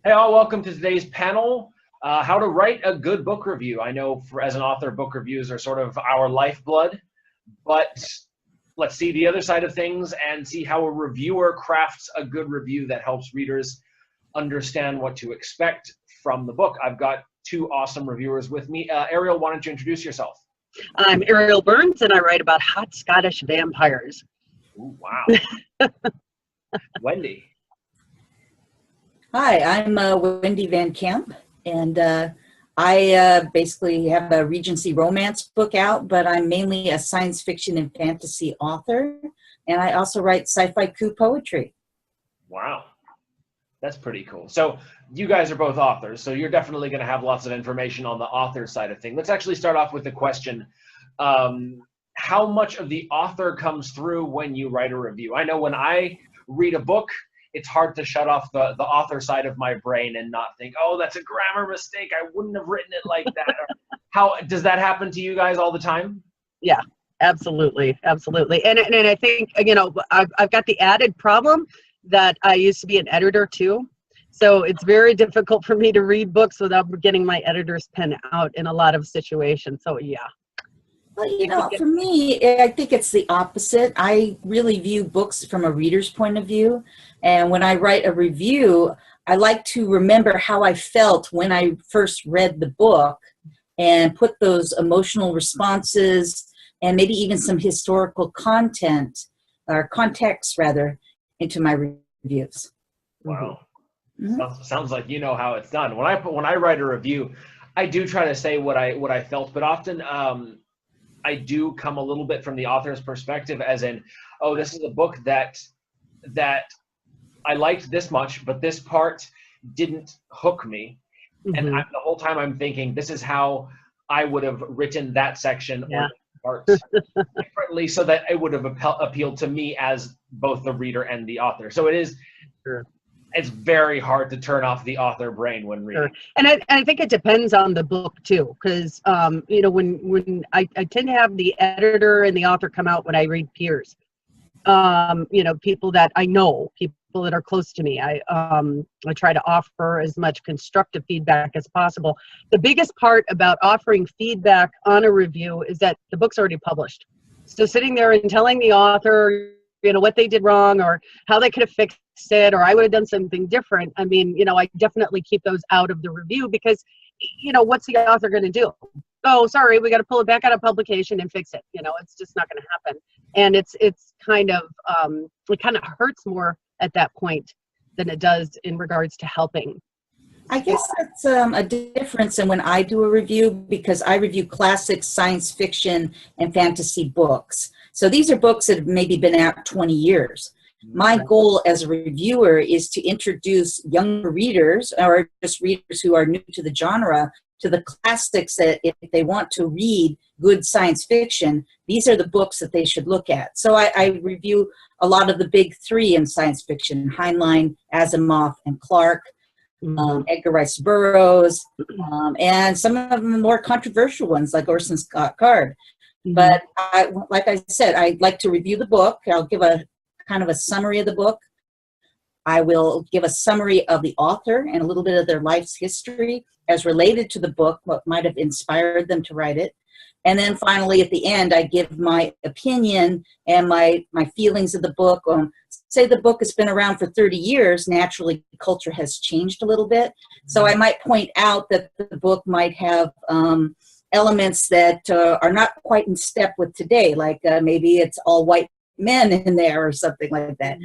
Hey all, welcome to today's panel, how to write a good book review. I know as an author, book reviews are sort of our lifeblood, but let's see the other side of things and see how a reviewer crafts a good review that helps readers understand what to expect from the book. I've got two awesome reviewers with me. Ariel, why don't you introduce yourself? I'm Ariel Burns, and I write about hot Scottish vampires. Ooh, wow. Wendy. Hi, I'm Wendy Van Camp, and I basically have a Regency romance book out, but I'm mainly a science fiction and fantasy author, and I also write sci-fi coup poetry. Wow, that's pretty cool. So you guys are both authors, so you're definitely going to have lots of information on the author side of things. Let's actually start off with the question, how much of the author comes through when you write a review? I know when I read a book, it's hard to shut off the author side of my brain and not think, oh, that's a grammar mistake. I wouldn't have written it like that. How does that happen to you guys all the time? Yeah, absolutely. Absolutely. And I think, I've got the added problem that I used to be an editor too. So it's very difficult for me to read books without getting my editor's pen out in a lot of situations. So yeah. Well, for me, I think it's the opposite. I really view books from a reader's point of view. And when I write a review, I like to remember how I felt when I first read the book and put those emotional responses and maybe even some historical content or context rather into my reviews. Wow. Mm-hmm. Sounds like you know how it's done. When I write a review, I do try to say what I felt, but often I do come a little bit from the author's perspective, as in, oh, this is a book that I liked this much, but this part didn't hook me. Mm-hmm. And the whole time I'm thinking, this is how I would have written that section or part differently so that it would have appealed to me as both the reader and the author. So it is. Sure. It's very hard to turn off the author brain when reading. Sure. And I think it depends on the book too, because when I tend to have the editor and the author come out when I read peers, people that I know, people that are close to me. I try to offer as much constructive feedback as possible. The biggest part about offering feedback on a review is that the book's already published. So sitting there and telling the author, what they did wrong or how they could have fixed it, or I would have done something different. I mean, I definitely keep those out of the review because, what's the author going to do? Oh, sorry, we got to pull it back out of publication and fix it. It's just not going to happen. And it's kind of, it kind of hurts more at that point than it does in regards to helping. I guess that's a difference in when I do a review, because I review classic science fiction and fantasy books. So these are books that have maybe been out 20 years. My goal as a reviewer is to introduce younger readers or just readers who are new to the genre to the classics that if they want to read good science fiction, these are the books that they should look at. So I review a lot of the big three in science fiction: Heinlein, Asimov, and Clarke. Edgar Rice Burroughs, and some of the more controversial ones like Orson Scott Card. But like I said, I like to review the book. I'll give a kind of a summary of the book. I will give a summary of the author and a little bit of their life's history as related to the book, what might have inspired them to write it. And then finally, at the end, I give my opinion and my feelings of the book. Say the book has been around for 30 years, naturally culture has changed a little bit. So I might point out that the book might have elements that are not quite in step with today, like maybe it's all white men in there or something like that.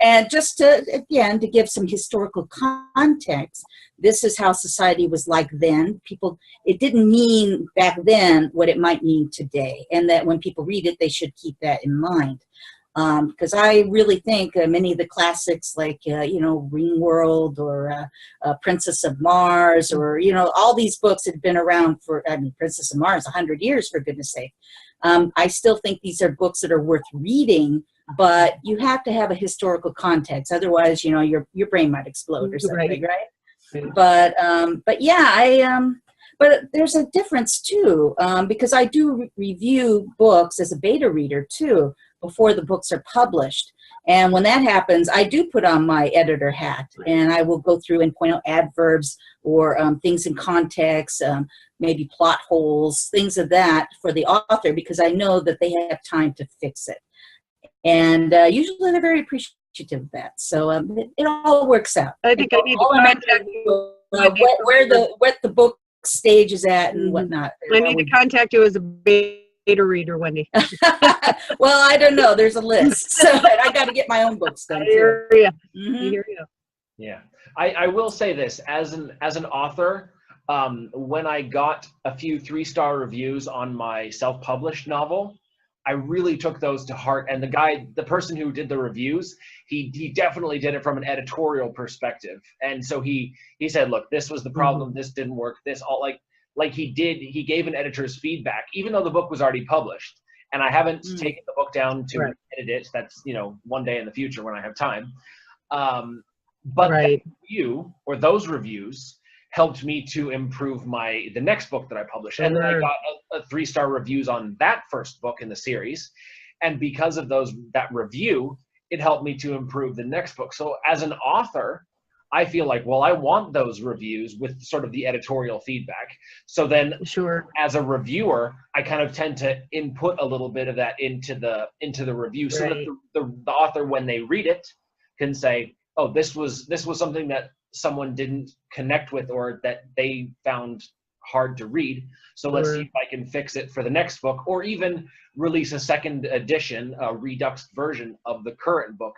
And just to, again, to give some historical context, this is how society was like then. It didn't mean back then what it might mean today. And that when people read it, they should keep that in mind. Because I really think many of the classics like, Ringworld or Princess of Mars or, all these books had been around for, Princess of Mars, 100 years, for goodness sake. I still think these are books that are worth reading, but you have to have a historical context. Otherwise, your brain might explode or something, right? But yeah, but there's a difference too, because I do review books as a beta reader too, before the books are published. And when that happens, I do put on my editor hat, and I will go through and point out adverbs or things in context, maybe plot holes, things of that for the author, because I know that they have time to fix it. And usually they're very appreciative of that. So it all works out. I think I need to contact you. What the book stage is at and whatnot. I need to contact you as a beta reader, Wendy. Well, I don't know. There's a list, so I got to get my own books done. I hear you. I hear you. Yeah, I will say this as an author. When I got a few 3-star reviews on my self-published novel, I really took those to heart. And the person who did the reviews, he definitely did it from an editorial perspective. And so he said, look, this was the problem. This didn't work. This all he gave an editor's feedback, even though the book was already published. And I haven't taken the book down to edit it. That's, one day in the future when I have time. But that review or those reviews helped me to improve the next book that I published. And then I got a 3-star reviews on that first book in the series. And because of that review, it helped me to improve the next book. So as an author, I feel like, well, I want those reviews with sort of the editorial feedback. So then as a reviewer, I kind of tend to input a little bit of that into the review so that the author, when they read it, can say, oh, this was something that someone didn't connect with or that they found hard to read. So let's see if I can fix it for the next book, or even release a second edition, a reduxed version of the current book,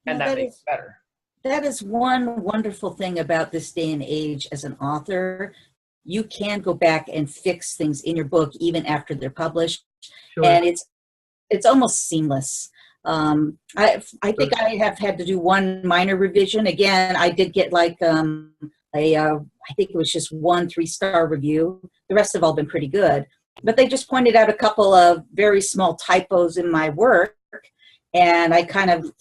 and that makes it better. That is one wonderful thing about this day and age as an author. You can go back and fix things in your book even after they're published, and it's almost seamless. I think I have had to do one minor revision. Again, I did get like I think it was just one 3-star review. The rest have all been pretty good, but they just pointed out a couple of very small typos in my work. And I kind of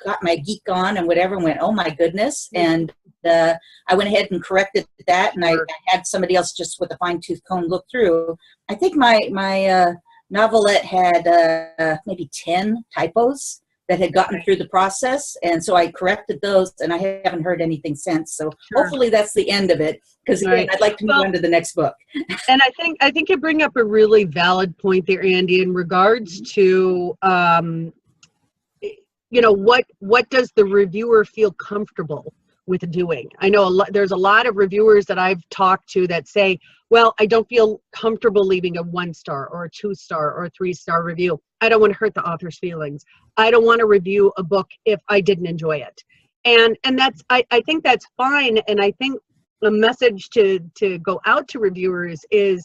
got my geek on and whatever and went, oh my goodness. And I went ahead and corrected that. And I had somebody else just with a fine tooth comb look through. I think my novelette had maybe 10 typos that had gotten through the process. And so I corrected those, and I haven't heard anything since. So hopefully that's the end of it, because again, I'd like to move on to the next book. And I think you bring up a really valid point there, Andy, in regards to what does the reviewer feel comfortable with doing? I know there's a lot of reviewers that I've talked to that say, well, I don't feel comfortable leaving a 1-star or a 2-star or a 3-star review. I don't want to hurt the author's feelings. I don't want to review a book if I didn't enjoy it. And that's, I think that's fine. And I think the message to go out to reviewers is,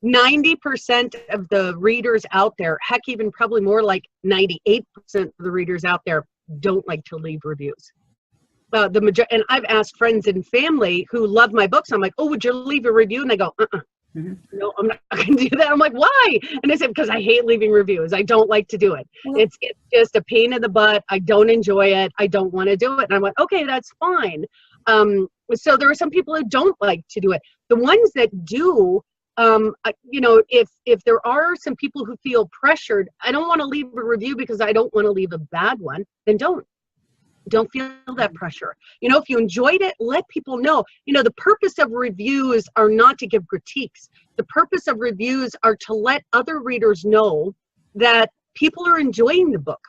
90% of the readers out there, heck, even probably more like 98% of the readers out there don't like to leave reviews. And I've asked friends and family who love my books. I'm like, oh, would you leave a review? And they go, no, I'm not going to do that. I'm like, why? And they said, because I hate leaving reviews. I don't like to do it. It's just a pain in the butt. I don't enjoy it. I don't want to do it. And I went, okay, that's fine. So there are some people who don't like to do it. The ones that do, if there are some people who feel pressured, I don't want to leave a review because I don't want to leave a bad one, then don't feel that pressure. If you enjoyed it, let people know. The purpose of reviews are not to give critiques. The purpose of reviews are to let other readers know that people are enjoying the book.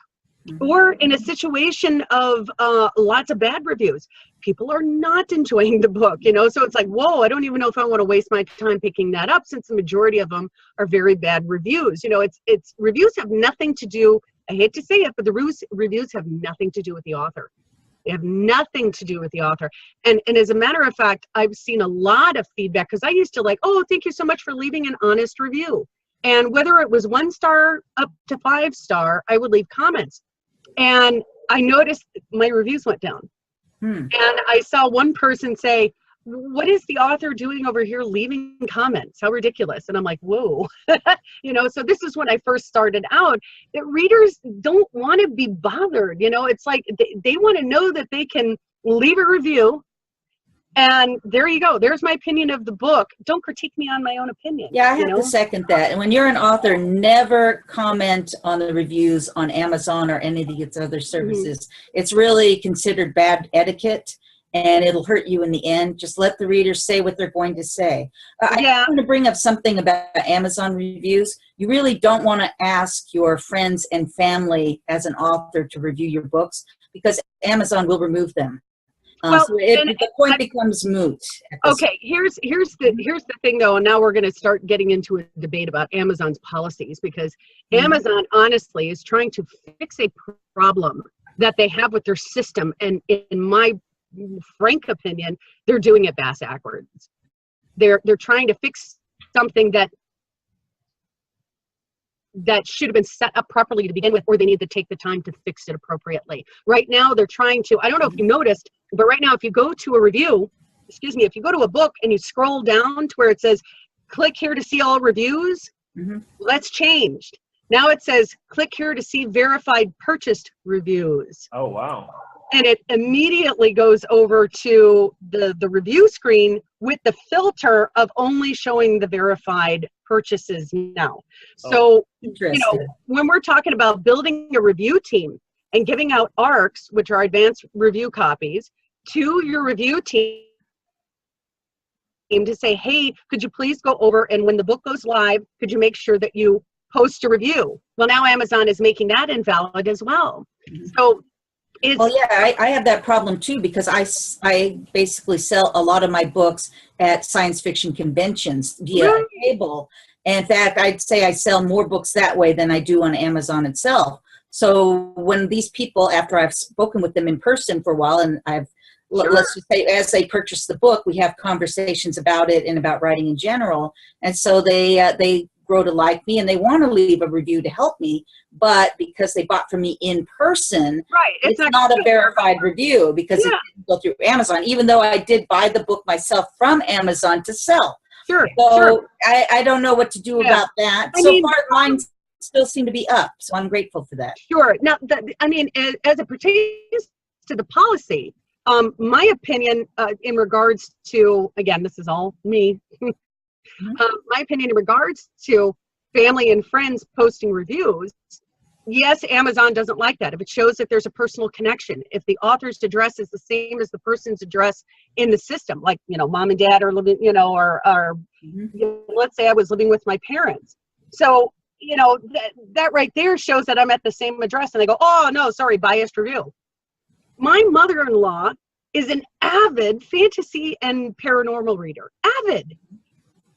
Or in a situation of lots of bad reviews, people are not enjoying the book, so it's like, whoa, I don't even know if I want to waste my time picking that up, since the majority of them are very bad reviews. It's reviews have nothing to do, I hate to say it, but the reviews have nothing to do with the author. They have nothing to do with the author. And as a matter of fact, I've seen a lot of feedback, because I used to oh, thank you so much for leaving an honest review. And whether it was 1-star up to 5-star, I would leave comments. And I noticed my reviews went down. And I saw one person say, what is the author doing over here leaving comments? How ridiculous. And I'm like, whoa. So this is when I first started out, that readers don't want to be bothered. It's like they want to know that they can leave a review And there you go. There's my opinion of the book. Don't critique me on my own opinion. Yeah, I have to second that. And when you're an author, never comment on the reviews on Amazon or any of these other services. It's really considered bad etiquette, and it'll hurt you in the end. Just let the readers say what they're going to say. I want to bring up something about Amazon reviews. You really don't want to ask your friends and family as an author to review your books, because Amazon will remove them. Well, so the point becomes moot. Okay, here's the thing though, and now we're going to start getting into a debate about Amazon's policies, because Amazon honestly is trying to fix a problem that they have with their system, and in my frank opinion, they're doing it backwards. They're trying to fix something that should have been set up properly to begin with, or they need to take the time to fix it appropriately. Right now, they're trying to, I don't know if you noticed, but right now, if you go to a review, if you go to a book and you scroll down to where it says, click here to see all reviews, that's changed. Now it says, click here to see verified purchased reviews. Oh, wow. And it immediately goes over to the review screen with the filter of only showing the verified purchases now. So, when we're talking about building a review team and giving out ARCs, which are advanced review copies, to your review team to say, hey, could you please go over, and when the book goes live, could you make sure that you post a review? Well, now Amazon is making that invalid as well. So, I have that problem too, because I basically sell a lot of my books at science fiction conventions via a cable. And in fact, I'd say I sell more books that way than I do on Amazon itself. So when these people, after I've spoken with them in person for a while, and let's just say as they purchase the book, we have conversations about it and about writing in general. And so they grow to like me, and they want to leave a review to help me, but because they bought from me in person, it's not a verified review, because it didn't go through Amazon, even though I did buy the book myself from Amazon to sell. I don't know what to do about that. So far, mine still seem to be up, so I'm grateful for that. Now, as it pertains to the policy, my opinion in regards to, again, this is all me, my opinion in regards to family and friends posting reviews, yes, Amazon doesn't like that. If it shows that there's a personal connection, if the author's address is the same as the person's address in the system, like, mom and dad are living, let's say I was living with my parents. So, that right there shows that I'm at the same address, and they go, oh, no, sorry, biased review. My mother-in-law is an avid fantasy and paranormal reader. Avid.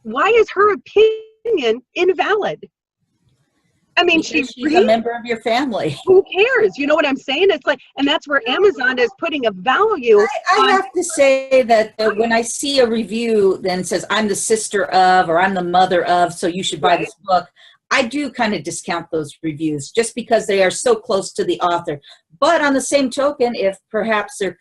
Why is her opinion invalid? I mean, she's a member of your family. Who cares? You know what I'm saying? It's like, and that's where Amazon is putting a value. I have to say that when I see a review, then it says, I'm the sister of, or I'm the mother of, so you should buy this book. I do kind of discount those reviews just because they are so close to the author. But on the same token, if perhaps their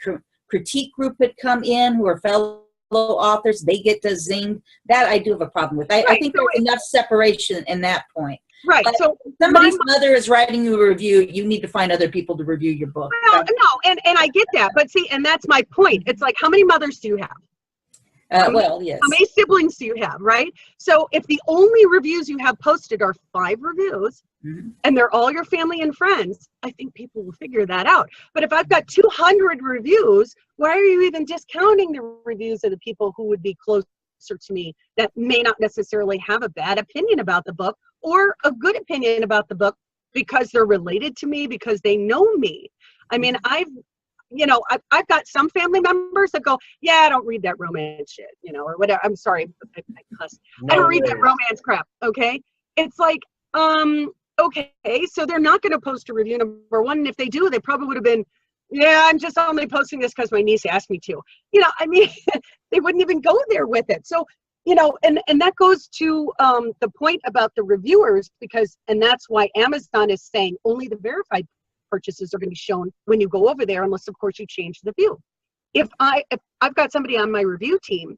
critique group had come in, who are fellow authors, they get to zing. That I do have a problem with. I think there's enough separation in that point. Right. But so if somebody's mother is writing you a review, you need to find other people to review your book. Well, no, and I get that, but see, and that's my point. It's like, how many mothers do you have? Yes. How many siblings do you have, right? So if the only reviews you have posted are 5 reviews, and they're all your family and friends, I think people will figure that out. But if I've got 200 reviews, why are you even discounting the reviews of the people who would be closer to me that may not necessarily have a bad opinion about the book or a good opinion about the book because they're related to me, because they know me? I mean, I've got some family members that go, yeah, I don't read that romance shit, or whatever. I'm sorry, I cuss. I don't read that romance crap, okay? It's like, okay, so they're not going to post a review, number one, and if they do, they probably would have been, yeah, I'm just only posting this because my niece asked me to. I mean, they wouldn't even go there with it. So, and that goes to the point about the reviewers, and that's why Amazon is saying only the verified purchases are going to be shown when you go over there, unless of course you change the view. If I've got somebody on my review team,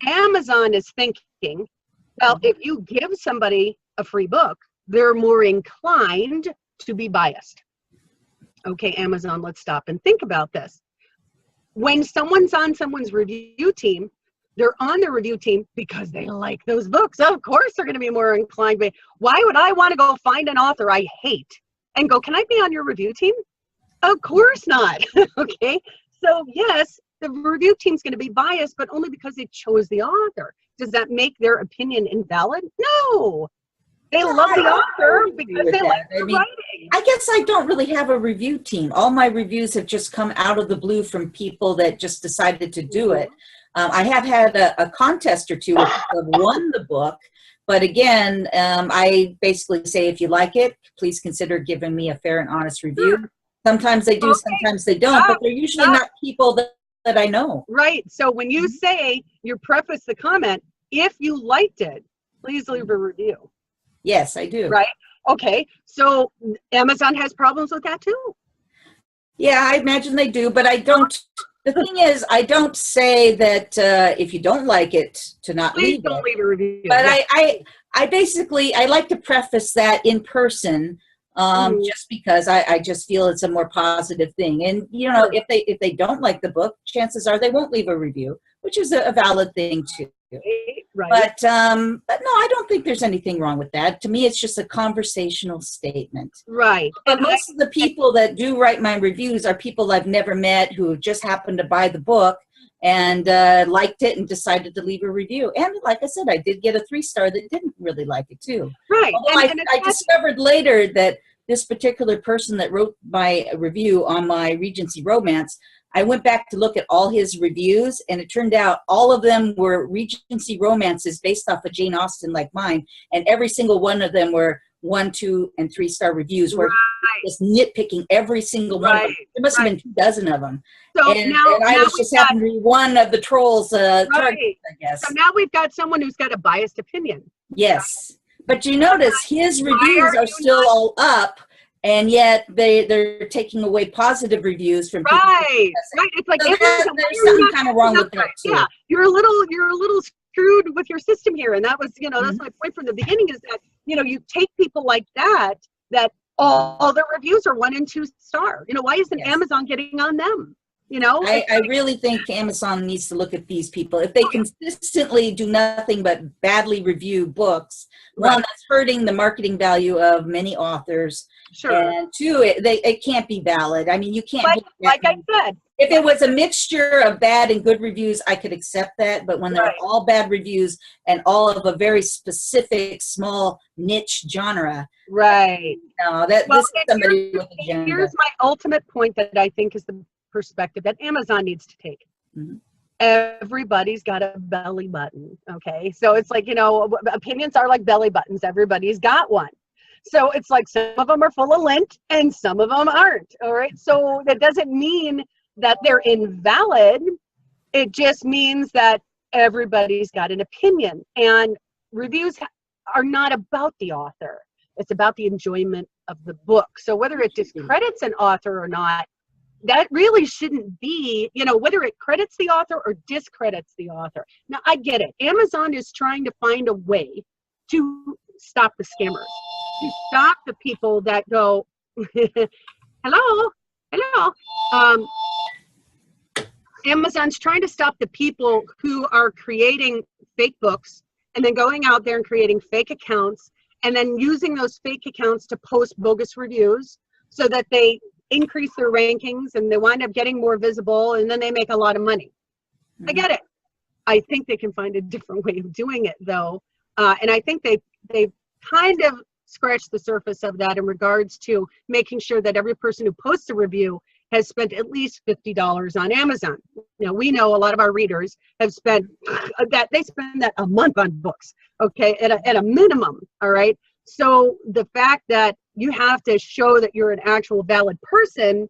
Amazon is thinking, well, if you give somebody a free book, they're more inclined to be biased. Okay, Amazon, let's stop and think about this. when someone's on someone's review team, they're on the review team because they like those books. Of course, they're going to be more inclined. But why would I want to go find an author I hate and go, can I be on your review team? Of course not. Okay. So yes, the review team's going to be biased, but only because they chose the author. Does that make their opinion invalid? No. They love the author because they like the writing. I guess I don't really have a review team. All my reviews have just come out of the blue from people that just decided to do it. I have had a contest or two where people have won the book, but again, I basically say, if you like it, please consider giving me a fair and honest review. Sometimes they do, sometimes they don't, but they're usually not people that I know. Right. So when you say, you preface the comment, if you liked it, please leave a review. Yes, I do. Right. Okay. So Amazon has problems with that too. Yeah, I imagine they do, but I don't. The thing is, I don't say that if you don't like it, to not Please leave don't it. leave a review. But I basically, I like to preface that in person, just because I just feel it's a more positive thing. And you know, if they don't like the book, chances are they won't leave a review, which is a valid thing too. Right. But no, I don't think there's anything wrong with that. To me, it's just a conversational statement. Right. But most of the people that do write my reviews are people I've never met who just happened to buy the book and liked it and decided to leave a review. And like I said, I did get a 3-star that didn't really like it too. Right. Although I discovered later that this particular person that wrote my review on my Regency romance, I went back to look at all his reviews, and it turned out all of them were Regency romances based off of Jane Austen like mine, and every single one of them were 1, 2, and 3-star reviews where he was nitpicking every single one of them. There must have been 24 of them. So and I was just happened to be one of the trolls targets, I guess. So now we've got someone who's got a biased opinion. Yes. But you notice his reviews are still all up, and yet they're taking away positive reviews from people. Right. It's like so there's something kind of wrong with that too. Yeah, you're a little screwed with your system here, and that was, you know, that's my point from the beginning, is that, you know, you take people like that all their reviews are 1 and 2 star. You know, why isn't Amazon getting on them? You know, I really think Amazon needs to look at these people. If they consistently do nothing but badly review books, one, that's hurting the marketing value of many authors. Sure. And 2, it can't be valid. I mean, you can't. Like I said, if it was a mixture of bad and good reviews, I could accept that. But when they're all bad reviews and all of a very specific, small niche genre, no, this is somebody with a agenda. Here's my ultimate point that I think is the perspective that Amazon needs to take. Everybody's got a belly button. Okay. So it's like, you know, opinions are like belly buttons. Everybody's got one. So it's like some of them are full of lint and some of them aren't. All right. So that doesn't mean that they're invalid. It just means that everybody's got an opinion, and reviews are not about the author. It's about the enjoyment of the book. So whether it discredits an author or not, that really shouldn't be, you know, whether it credits the author or discredits the author. Now, I get it. Amazon is trying to find a way to stop the scammers, to stop the people that go, hello. Amazon's trying to stop the people who are creating fake books and then going out there and creating fake accounts and then using those fake accounts to post bogus reviews so that they increase their rankings and they wind up getting more visible, and then they make a lot of money. I get it. I think they can find a different way of doing it though. And I think they've kind of scratched the surface of that in regards to making sure that every person who posts a review has spent at least $50 on Amazon. Now, we know a lot of our readers have spent that, they spend that a month on books, okay, at a minimum, all right? So the fact that you have to show that you're an actual valid person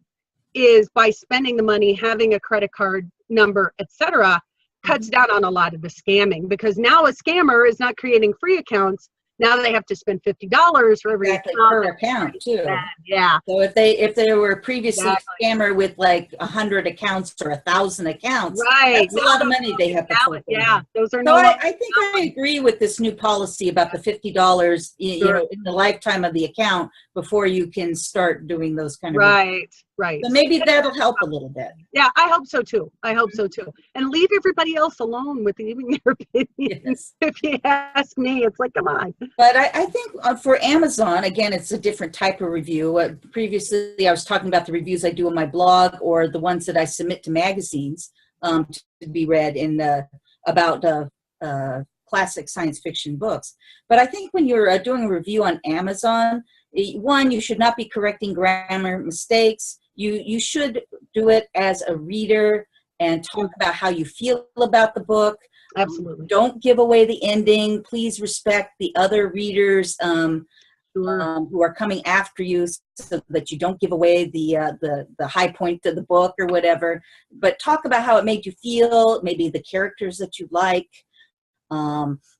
is by spending the money, having a credit card number, etc., cuts down on a lot of the scamming, because now a scammer is not creating free accounts. Now they have to spend $50 for every per account too. Yeah. So if they were previously a scammer with like 100 accounts or 1,000 accounts, that's a lot of money they have to put. Yeah, those are. So I think I agree with this new policy about the $50, you know, in the lifetime of the account before you can start doing those kind of right. So maybe that'll help a little bit. Yeah, I hope so too. I hope so too. And leave everybody else alone with giving their opinions. Yes. If you ask me, it's like, come on. But I think for Amazon, again, it's a different type of review. Previously, I was talking about the reviews I do on my blog or the ones that I submit to magazines to be read in about classic science fiction books. But I think when you're doing a review on Amazon, one, you should not be correcting grammar mistakes. You should do it as a reader and talk about how you feel about the book. Absolutely. Don't give away the ending. Please respect the other readers who are coming after you, so that you don't give away the high point of the book or whatever. But talk about how it made you feel, maybe the characters that you like,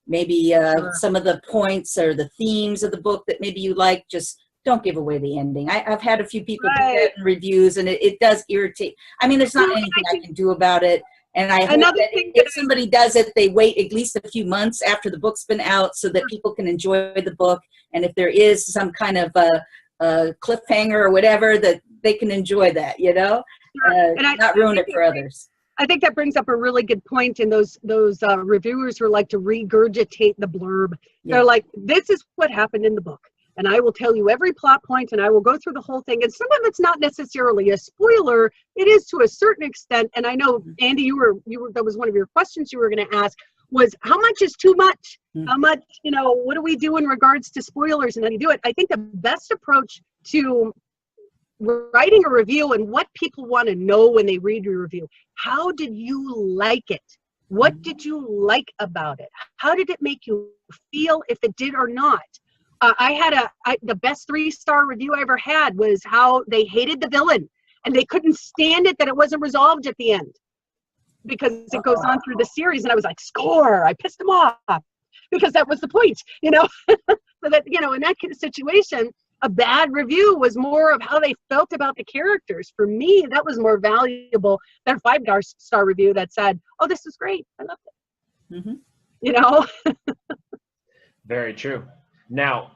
maybe some of the points or the themes of the book that maybe you like. Just don't give away the ending. I've had a few people do that in reviews, and it does irritate. I mean, there's not anything I can do about it. And I hope that if somebody does it, they wait at least a few months after the book's been out so that people can enjoy the book. And if there is some kind of a cliffhanger or whatever, that they can enjoy that, you know, and not ruin it for others. I think that brings up a really good point in those reviewers who like to regurgitate the blurb. Yeah. They're like, this is what happened in the book. And I will tell you every plot point, and I will go through the whole thing. And some of it's not necessarily a spoiler. It is to a certain extent. And I know, Andy, you were that was one of your questions you were going to ask, was how much is too much? How much, you know, what do we do in regards to spoilers and how do you do it? I think the best approach to writing a review and what people want to know when they read your review, how did you like it? What did you like about it? How did it make you feel, if it did or not? I had the best 3-star review I ever had was how they hated the villain and they couldn't stand it that it wasn't resolved at the end because it goes on through the series. And I was like, score, I pissed them off because that was the point, you know. So that, you know, in that situation, a bad review was more of how they felt about the characters. For me, that was more valuable than a 5-star review that said, oh, this is great, I loved it. You know. Very true. Now,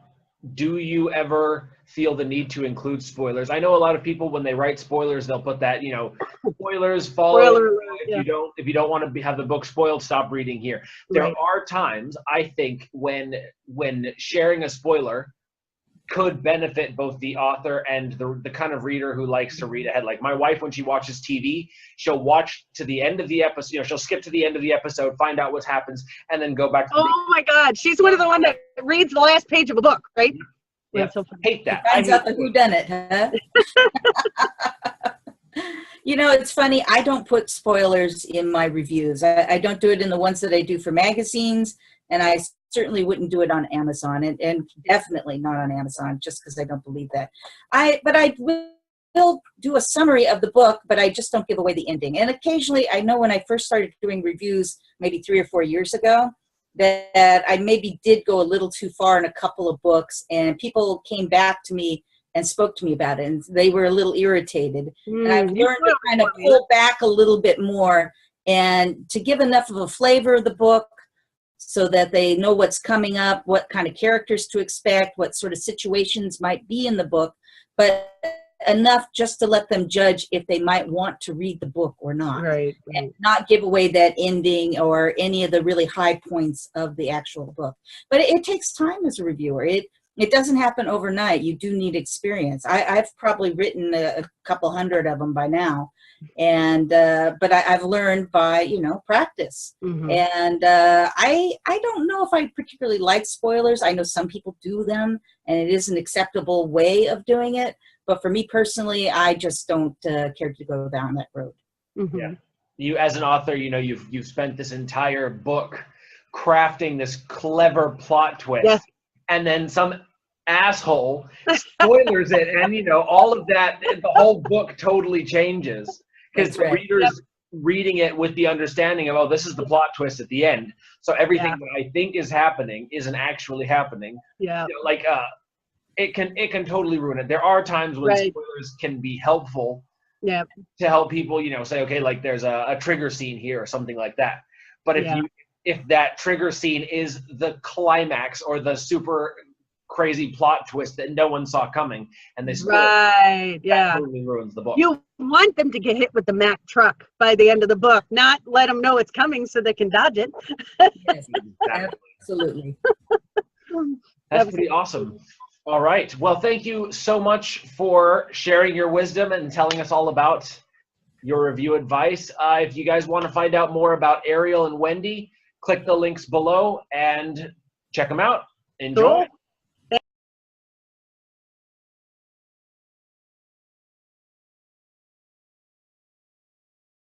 do you ever feel the need to include spoilers? I know a lot of people, when they write spoilers, they'll put that, you know, spoilers follow. If you don't want to have the book spoiled, stop reading here. There are times, I think, when sharing a spoiler could benefit both the author and the kind of reader who likes to read ahead. Like my wife, when she watches TV, she'll watch to the end of the episode. You know, she'll skip to the end of the episode, find out what happens, and then go back to oh my God, she's one of the ones that reads the last page of a book, right? Yeah, so hate that. Finds out the whodunit, huh? You know, it's funny. I don't put spoilers in my reviews. I don't do it in the ones that I do for magazines, and I certainly wouldn't do it on Amazon, and definitely not on Amazon, just because I don't believe that. But I will do a summary of the book, but I just don't give away the ending. And occasionally, I know when I first started doing reviews, maybe 3 or 4 years ago, that I maybe did go a little too far in a couple of books, and people came back to me and spoke to me about it, and they were a little irritated. And I've learned to kind of pull back a little bit more and to give enough of a flavor of the book so that they know what's coming up, what kind of characters to expect, what sort of situations might be in the book, but enough just to let them judge if they might want to read the book or not. Right. And not give away that ending or any of the really high points of the actual book. But it takes time as a reviewer. It doesn't happen overnight. You do need experience. I've probably written a couple hundred of them by now. And but I've learned by, you know, practice. And I don't know if I particularly like spoilers. I know some people do them, and it is an acceptable way of doing it. But for me personally, I just don't care to go down that road. Yeah, you as an author, you know, you've spent this entire book crafting this clever plot twist, and then some asshole spoilers it, and you know, all of that, the whole book totally changes. Because the reader's reading it with the understanding of, oh, this is the plot twist at the end. So everything that I think is happening isn't actually happening. Yeah. You know, like it can totally ruin it. There are times when spoilers can be helpful. Yeah. To help people, you know, say, okay, like there's a trigger scene here or something like that. But if that trigger scene is the climax or the super crazy plot twist that no one saw coming, and they spoil it. Right, yeah. That totally ruins the book. You want them to get hit with the Mack truck by the end of the book, not let them know it's coming so they can dodge it. Yes, Exactly. absolutely. That's pretty awesome. All right. Well, thank you so much for sharing your wisdom and telling us all about your review advice. If you guys want to find out more about Ariel and Wendy, click the links below and check them out. Enjoy. Cool.